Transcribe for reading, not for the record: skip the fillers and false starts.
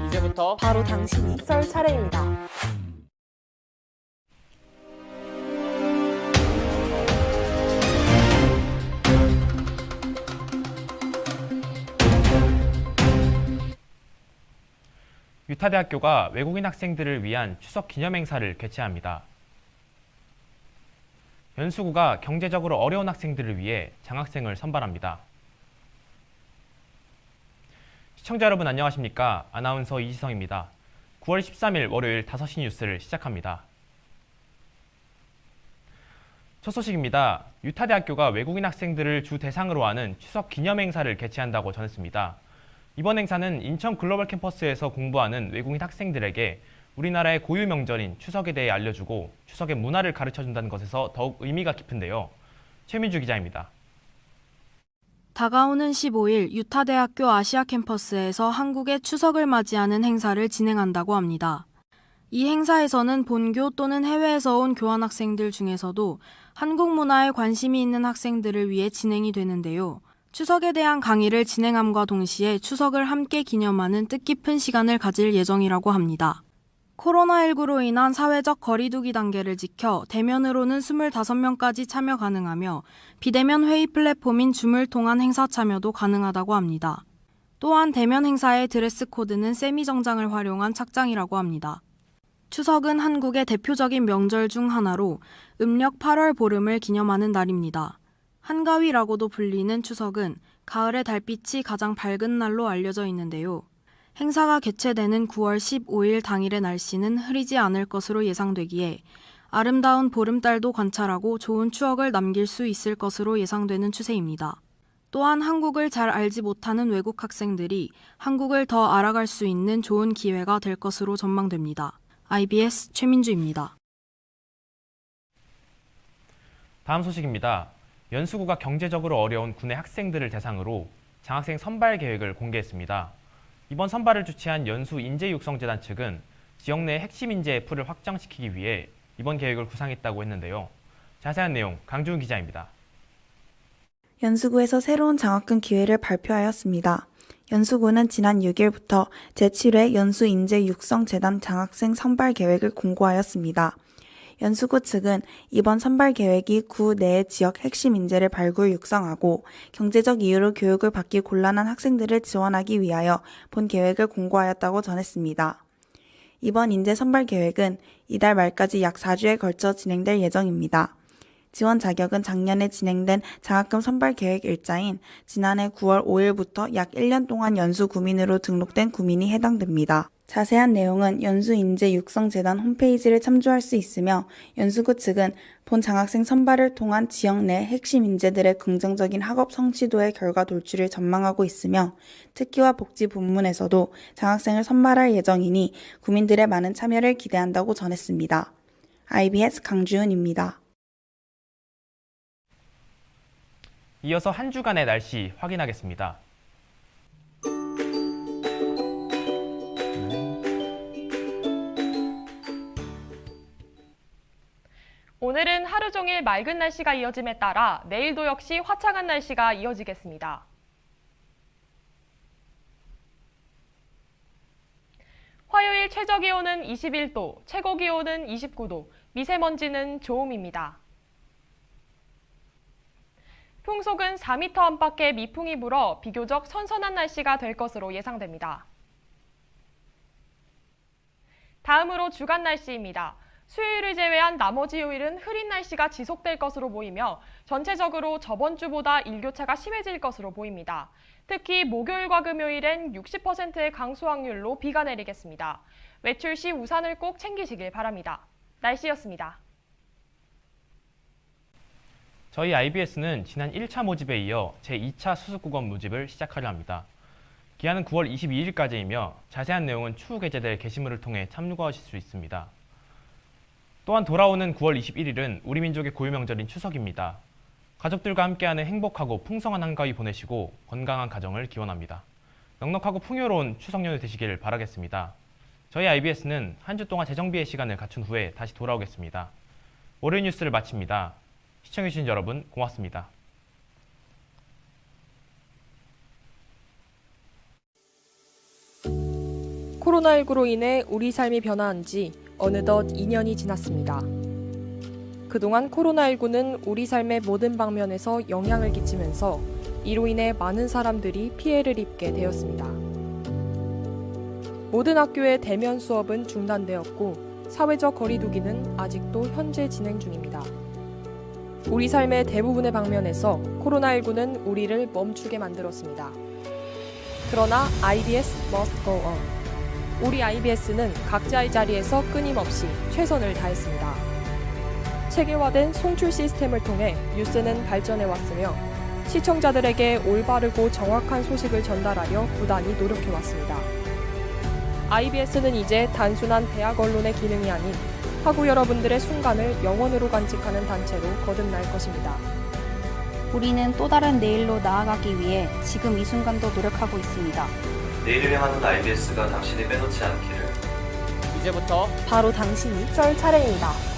이제부터 바로 당신이 썰 차례입니다. 유타대학교가 외국인 학생들을 위한 추석 기념행사를 개최합니다. 연수구가 경제적으로 어려운 학생들을 위해 장학생을 선발합니다. 시청자 여러분 안녕하십니까? 아나운서 이지성입니다. 9월 13일 월요일 5시 뉴스를 시작합니다. 첫 소식입니다. 유타대학교가 외국인 학생들을 주 대상으로 하는 추석 기념행사를 개최한다고 전했습니다. 이번 행사는 인천 글로벌 캠퍼스에서 공부하는 외국인 학생들에게 우리나라의 고유 명절인 추석에 대해 알려주고 추석의 문화를 가르쳐준다는 것에서 더욱 의미가 깊은데요. 최민주 기자입니다. 다가오는 15일 유타대학교 아시아 캠퍼스에서 한국의 추석을 맞이하는 행사를 진행한다고 합니다. 이 행사에서는 본교 또는 해외에서 온 교환학생들 중에서도 한국 문화에 관심이 있는 학생들을 위해 진행이 되는데요. 추석에 대한 강의를 진행함과 동시에 추석을 함께 기념하는 뜻깊은 시간을 가질 예정이라고 합니다. 코로나19로 인한 사회적 거리두기 단계를 지켜 대면으로는 25명까지 참여 가능하며 비대면 회의 플랫폼인 줌을 통한 행사 참여도 가능하다고 합니다. 또한 대면 행사의 드레스 코드는 세미 정장을 활용한 착장이라고 합니다. 추석은 한국의 대표적인 명절 중 하나로 음력 8월 보름을 기념하는 날입니다. 한가위라고도 불리는 추석은 가을의 달빛이 가장 밝은 날로 알려져 있는데요. 행사가 개최되는 9월 15일 당일의 날씨는 흐리지 않을 것으로 예상되기에 아름다운 보름달도 관찰하고 좋은 추억을 남길 수 있을 것으로 예상되는 추세입니다. 또한 한국을 잘 알지 못하는 외국 학생들이 한국을 더 알아갈 수 있는 좋은 기회가 될 것으로 전망됩니다. IBS 최민주입니다. 다음 소식입니다. 연수구가 경제적으로 어려운 군의 학생들을 대상으로 장학생 선발 계획을 공개했습니다. 이번 선발을 주최한 연수인재육성재단 측은 지역 내 핵심 인재의 풀을 확장시키기 위해 이번 계획을 구상했다고 했는데요. 자세한 내용 강주은 기자입니다. 연수구에서 새로운 장학금 기회를 발표하였습니다. 연수구는 지난 6일부터 제7회 연수인재육성재단 장학생 선발 계획을 공고하였습니다. 연수구 측은 이번 선발 계획이 구 내의 지역 핵심 인재를 발굴 육성하고 경제적 이유로 교육을 받기 곤란한 학생들을 지원하기 위하여 본 계획을 공고하였다고 전했습니다. 이번 인재 선발 계획은 이달 말까지 약 4주에 걸쳐 진행될 예정입니다. 지원 자격은 작년에 진행된 장학금 선발 계획 일자인 지난해 9월 5일부터 약 1년 동안 연수 구민으로 등록된 구민이 해당됩니다. 자세한 내용은 연수인재육성재단 홈페이지를 참조할 수 있으며 연수구 측은 본 장학생 선발을 통한 지역 내 핵심 인재들의 긍정적인 학업 성취도의 결과 돌출을 전망하고 있으며 특기와 복지 부문에서도 장학생을 선발할 예정이니 구민들의 많은 참여를 기대한다고 전했습니다. IBS 강주은입니다. 이어서 한 주간의 날씨 확인하겠습니다. 오늘은 하루 종일 맑은 날씨가 이어짐에 따라 내일도 역시 화창한 날씨가 이어지겠습니다. 화요일 최저기온은 21도, 최고기온은 29도, 미세먼지는 좋음입니다. 풍속은 4m 안팎의 미풍이 불어 비교적 선선한 날씨가 될 것으로 예상됩니다. 다음으로 주간 날씨입니다. 수요일을 제외한 나머지 요일은 흐린 날씨가 지속될 것으로 보이며 전체적으로 저번 주보다 일교차가 심해질 것으로 보입니다. 특히 목요일과 금요일엔 60%의 강수 확률로 비가 내리겠습니다. 외출 시 우산을 꼭 챙기시길 바랍니다. 날씨였습니다. 저희 IBS는 지난 1차 모집에 이어 제2차 수습국어 모집을 시작하려 합니다. 기한은 9월 22일까지이며 자세한 내용은 추후 게재될 게시물을 통해 참고하실 수 있습니다. 또한 돌아오는 9월 21일은 우리 민족의 고유명절인 추석입니다. 가족들과 함께하는 행복하고 풍성한 한가위 보내시고 건강한 가정을 기원합니다. 넉넉하고 풍요로운 추석 연휴 되시길 바라겠습니다. 저희 IBS는 한 주 동안 재정비의 시간을 갖춘 후에 다시 돌아오겠습니다. 월요일 뉴스를 마칩니다. 시청해주신 여러분 고맙습니다. 코로나19로 인해 우리 삶이 변화한 지 어느덧 2년이 지났습니다. 그동안 코로나19는 우리 삶의 모든 방면에서 영향을 끼치면서 이로 인해 많은 사람들이 피해를 입게 되었습니다. 모든 학교의 대면 수업은 중단되었고 사회적 거리두기는 아직도 현재 진행 중입니다. 우리 삶의 대부분의 방면에서 코로나19는 우리를 멈추게 만들었습니다. 그러나 IBS must go on. 우리 IBS는 각자의 자리에서 끊임없이 최선을 다했습니다. 체계화된 송출 시스템을 통해 뉴스는 발전해 왔으며 시청자들에게 올바르고 정확한 소식을 전달하려 부단히 노력해 왔습니다. IBS는 이제 단순한 대학 언론의 기능이 아닌 학우 여러분들의 순간을 영원으로 간직하는 단체로 거듭날 것입니다. 우리는 또 다른 내일로 나아가기 위해 지금 이 순간도 노력하고 있습니다. 내일을 향하는 IBS가 당신이 빼놓지 않기를. 이제부터 바로 당신이 썰 차례입니다.